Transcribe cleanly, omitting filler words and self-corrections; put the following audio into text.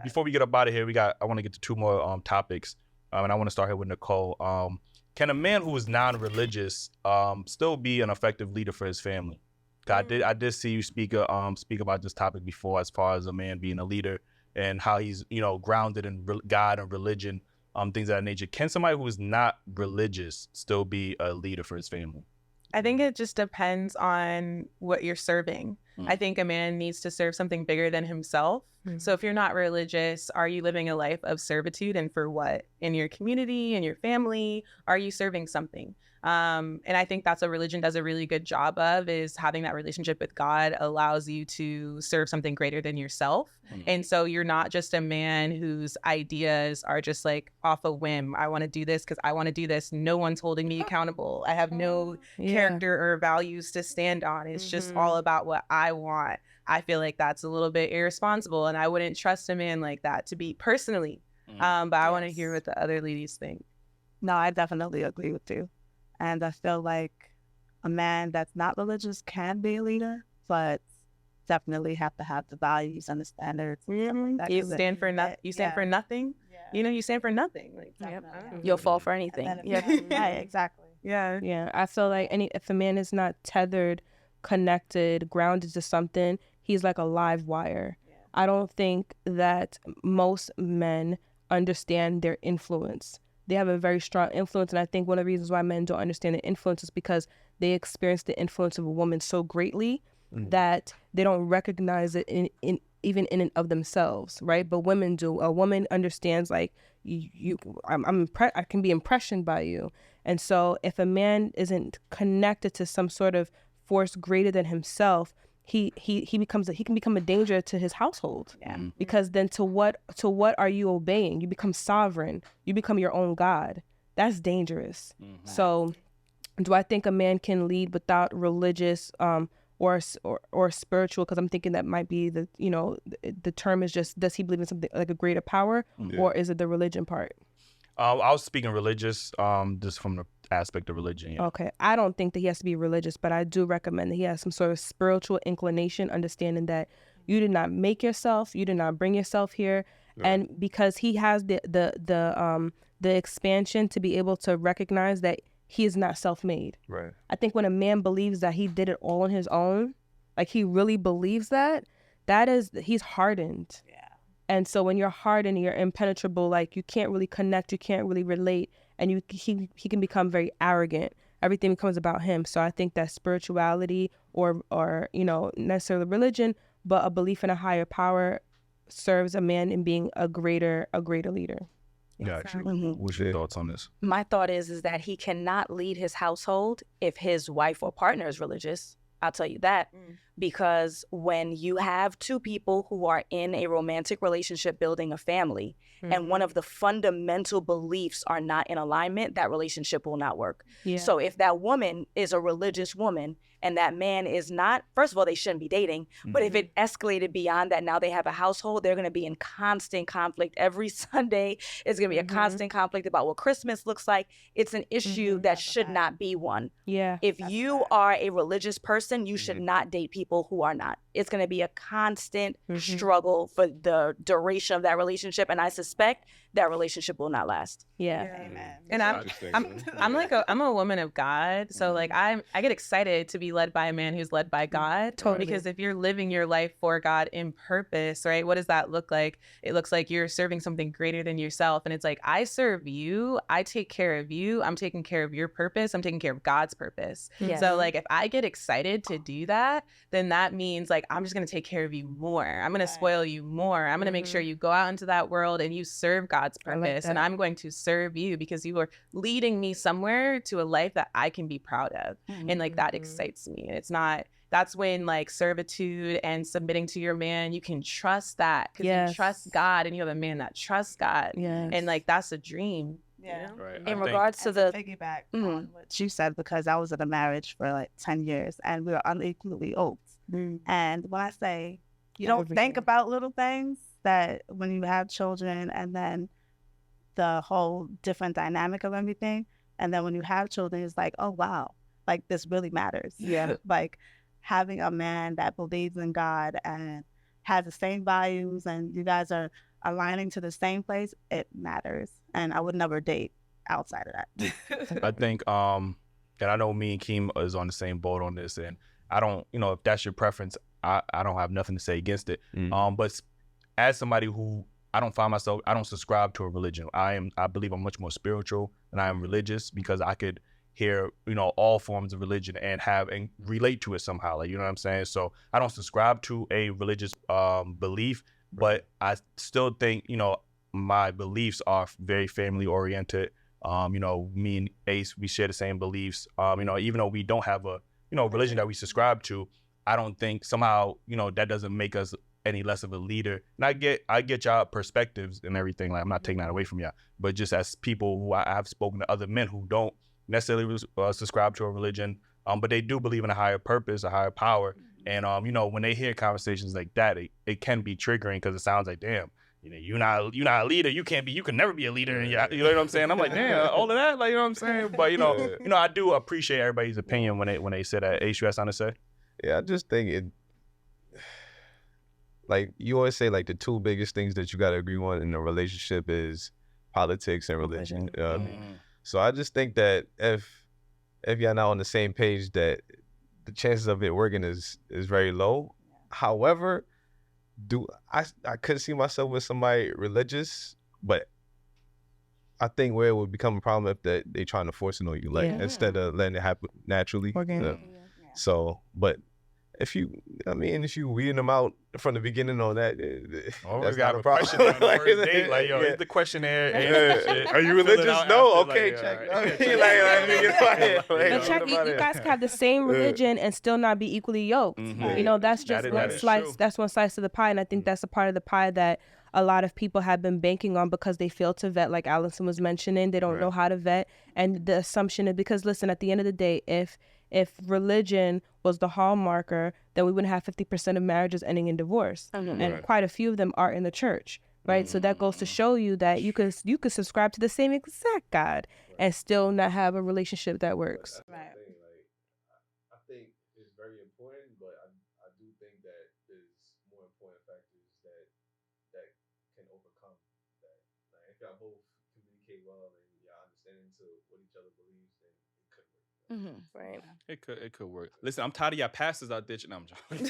Before we get up out of here, I want to get to two more topics, and I want to start here with Nicole. Can a man who is non-religious still be an effective leader for his family? I did see you speak about this topic before, as far as a man being a leader and how he's grounded in God and religion, things of that nature. Can somebody who is not religious still be a leader for his family? I think it just depends on what you're serving. I think a man needs to serve something bigger than himself. So if you're not religious, are you living a life of servitude, and for what? In your community, in your family? Are you serving something? And I think that's what religion does a really good job of, is having that relationship with God allows you to serve something greater than yourself. And so you're not just a man whose ideas are just like off a whim. I want to do this because I want to do this. No one's holding me accountable. I have no character or values to stand on. It's just all about what I want. I feel like that's a little bit irresponsible, and I wouldn't trust a man like that to be personally. But I want to hear what the other ladies think. No, I definitely agree with you. And I feel like a man that's not religious can be a leader, but definitely have to have the values and the standards. You stand for nothing. You stand for nothing. You stand for nothing. Like you'll fall for anything. Exactly. Yeah. I feel like if a man is not tethered, connected, grounded to something, he's like a live wire. I don't think that most men understand their influence. They have a very strong influence, and I think one of the reasons why men don't understand the influence is because they experience the influence of a woman so greatly that they don't recognize it even in and of themselves, right? But women do. A woman understands, like, I can be impressioned by you. And so if a man isn't connected to some sort of force greater than himself, he can become a danger to his household. Because then to what are you obeying? You become sovereign. You become your own God. That's dangerous. So do I think a man can lead without religious or spiritual? Because I'm thinking that might be the term is just, does he believe in something like a greater power, or is it the religion part? I was speaking religious, just from the aspect of religion. Okay. I don't think that he has to be religious, but I do recommend that he has some sort of spiritual inclination, understanding that you did not make yourself, you did not bring yourself here. And because he has the expansion to be able to recognize that he is not self-made. Right. I think when a man believes that he did it all on his own, like he really believes that he's hardened. And so when you're hardened, you're impenetrable, like you can't really connect, you can't really relate, and he can become very arrogant. Everything becomes about him. So I think that spirituality or necessarily religion, but a belief in a higher power serves a man in being a greater leader. Gotcha. What's your thoughts on this? My thought is that he cannot lead his household if his wife or partner is religious. I'll tell you that. Because when you have two people who are in a romantic relationship building a family, and one of the fundamental beliefs are not in alignment, that relationship will not work. So if that woman is a religious woman and that man is not, first of all, they shouldn't be dating. But if it escalated beyond that, now they have a household, they're going to be in constant conflict. Every Sunday is going to be a constant conflict about what Christmas looks like. It's an issue that should not be one. If you are a religious person, you should not date people who are not. It's going to be a constant struggle for the duration of that relationship, and I suspect that relationship will not last. Amen. And I'm a woman of God, so like I get excited to be led by a man who's led by God. Totally. Because if you're living your life for God in purpose, right? What does that look like? It looks like you're serving something greater than yourself, and it's like, I serve you, I take care of you, I'm taking care of your purpose, I'm taking care of God's purpose. So like if I get excited to do that, then that means like I'm just going to take care of you more. I'm going to spoil you more. I'm going to make sure you go out into that world and you serve God's purpose. And I'm going to serve you because you are leading me somewhere to a life that I can be proud of. And like that excites me. And it's not, that's when like servitude and submitting to your man, you can trust that because you trust God and you have a man that trusts God. And like that's a dream. Right. In regards to the piggyback on what you said, because I was in a marriage for like 10 years and we were unequally yoked. And when I say you don't think about little things, that when you have children and then the whole different dynamic of everything, and then when you have children, it's like, oh wow, like this really matters. Like having a man that believes in God and has the same values, and you guys are aligning to the same place, it matters. And I would never date outside of that. I think, and I know me and Keem is on the same boat on this, and I don't, if that's your preference, I don't have nothing to say against it. But as somebody who I don't subscribe to a religion. I believe I'm much more spiritual than I am religious, because I could hear, all forms of religion and relate to it somehow. Like, you know what I'm saying? So I don't subscribe to a religious belief, but I still think, my beliefs are very family oriented. Me and Ace, we share the same beliefs. Even though we don't have a, religion that we subscribe to, I don't think somehow, that doesn't make us any less of a leader. And I get y'all perspectives and everything. Like, I'm not taking that away from y'all, but just as people who I have spoken to other men who don't necessarily subscribe to a religion, but they do believe in a higher purpose, a higher power. And when they hear conversations like that, it can be triggering, because it sounds like, damn, you're not a leader. You can never be a leader. And you know what I'm saying? I'm like, damn, all of that, like, you know what I'm saying? But I do appreciate everybody's opinion when they say that. Ace, you have something to say? Yeah, I just think it. Like, you always say, like, the two biggest things that you got to agree on in a relationship is politics and religion. So I just think that if y'all not on the same page, that the chances of it working is very low. However, I could see myself with somebody religious, but I think where it would become a problem if they trying to force it on you, like, instead of letting it happen naturally. So, but if you weeding them out from the beginning on that, that's not a problem. Like, yo, hit the questionnaire. Are you religious? No? Okay, check. But check, you guys can have the same religion and still not be equally yoked. That's just one slice. That's one slice of the pie, and I think that's a part of the pie that a lot of people have been banking on, because they fail to vet, like Allison was mentioning. They don't know how to vet, and the assumption is, because listen, at the end of the day, if religion was the hallmarker, then we wouldn't have 50% of marriages ending in divorce, and quite a few of them are in the church, right? So that goes to show you that you could subscribe to the same exact God and still not have a relationship that works. Right. I think it's very important, but I do think that there's more important factors that can overcome that. Like, if y'all both communicate well and y'all understand into what each other believes, then it could work. Right. It could work. Listen, I'm tired of y'all pastors out there. No, I'm joking.